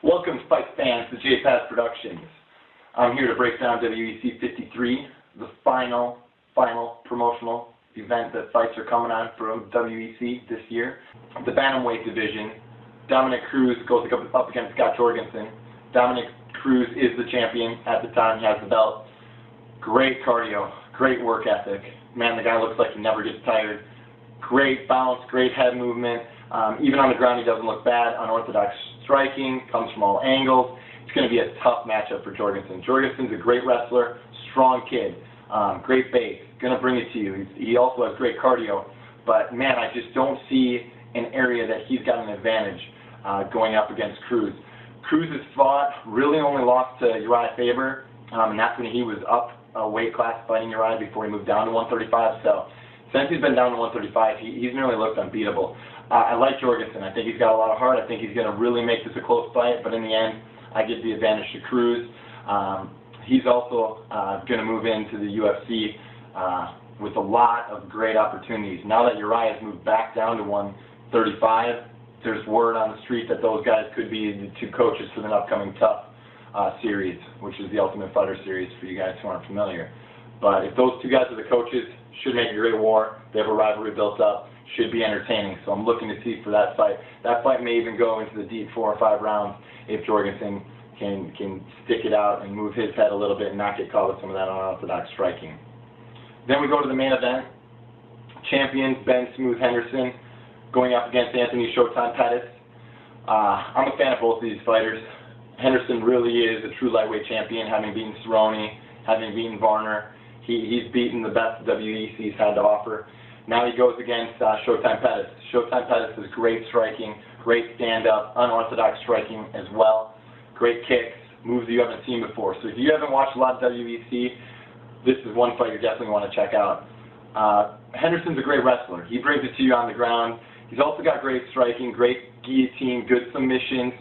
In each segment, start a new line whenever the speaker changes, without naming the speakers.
Welcome, fight fans, to JPazProductions. I'm here to break down WEC 53, the final promotional event that fights are coming on from WEC this year. The bantamweight division, Dominic Cruz goes up against Scott Jorgensen. Dominic Cruz is the champion at the time. He has the belt. Great cardio, great work ethic. Man, the guy looks like he never gets tired. Great bounce, great head movement. Even on the ground, he doesn't look bad. Unorthodox striking, comes from all angles. It's going to be a tough matchup for Jorgensen. Jorgensen's a great wrestler, strong kid, great base, going to bring it to you. He also has great cardio, but man, I just don't see an area that he's got an advantage going up against Cruz. Cruz has fought, really only lost to Uriah Faber, and that's when he was up a weight class fighting Uriah before he moved down to 135. So since he's been down to 135, he's nearly looked unbeatable. I like Jorgensen. I think he's got a lot of heart. I think he's going to really make this a close fight, but in the end, I give the advantage to Cruz. He's also going to move into the UFC with a lot of great opportunities. Now that Uriah has moved back down to 135, there's word on the street that those guys could be the two coaches for the upcoming TUF series, which is the Ultimate Fighter series for you guys who aren't familiar. But if those two guys are the coaches, should make a great war. They have a rivalry built up. Should be entertaining. So I'm looking to see for that fight. That fight may even go into the deep 4 or 5 rounds if Jorgensen can stick it out and move his head a little bit and not get caught with some of that unorthodox striking. Then we go to the main event. Champions Ben Smooth Henderson going up against Anthony Showtime Pettis. I'm a fan of both of these fighters. Henderson really is a true lightweight champion, having beaten Cerrone, having beaten Varner. He's beaten the best WEC's had to offer. Now he goes against Showtime Pettis. Showtime Pettis is great striking, great stand-up, unorthodox striking as well. Great kicks, moves you haven't seen before. So if you haven't watched a lot of WEC, this is one fight you definitely want to check out. Henderson's a great wrestler. He brings it to you on the ground. He's also got great striking, great guillotine, good submissions.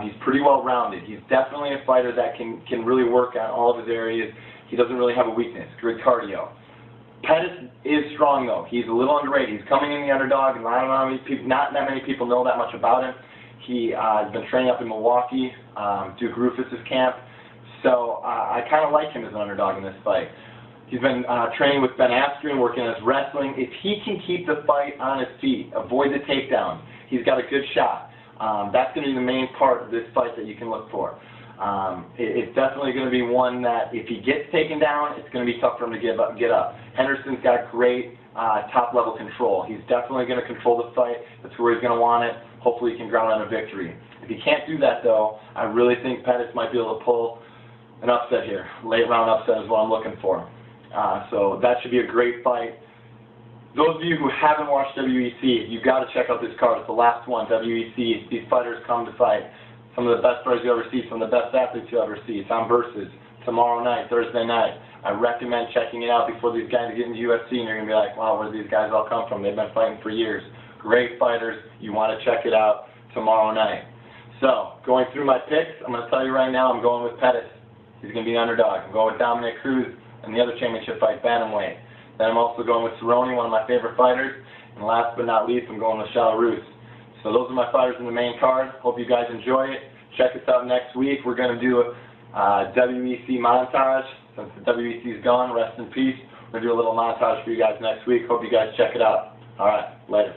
He's pretty well-rounded. He's definitely a fighter that can really work on all of his areas. He doesn't really have a weakness. Good cardio. Pettis is strong, though. He's a little underrated. He's coming in the underdog, and not that many people know that much about him. He has been training up in Milwaukee, Duke Rufus's camp, so I kind of like him as an underdog in this fight. He's been training with Ben Askren, working on his wrestling. If he can keep the fight on his feet, avoid the takedowns, he's got a good shot. That's going to be the main part of this fight that you can look for. It's definitely going to be one that if he gets taken down, it's going to be tough for him to get up. Henderson's got great top-level control. He's definitely going to control the fight. That's where he's going to want it. Hopefully he can ground on a victory. If he can't do that, though, I really think Pettis might be able to pull an upset here. Late-round upset is what I'm looking for. So that should be a great fight. Those of you who haven't watched WEC, you've got to check out this card. It's the last one, WEC. These fighters come to fight. Some of the best fighters you ever see, some of the best athletes you ever see. It's on Versus tomorrow night, Thursday night. I recommend checking it out before these guys get into UFC, and you're going to be like, wow, where do these guys all come from? They've been fighting for years. Great fighters. You want to check it out tomorrow night. So, going through my picks, I'm going to tell you right now, I'm going with Pettis. He's going to be an underdog. I'm going with Dominic Cruz in the other championship fight, bantamweight. Then I'm also going with Cerrone, one of my favorite fighters. And last but not least, I'm going with Roos. So those are my fighters in the main card. Hope you guys enjoy it. Check us out next week. We're going to do a WEC montage. Since the WEC's gone, rest in peace. We're going to do a little montage for you guys next week. Hope you guys check it out. All right, later.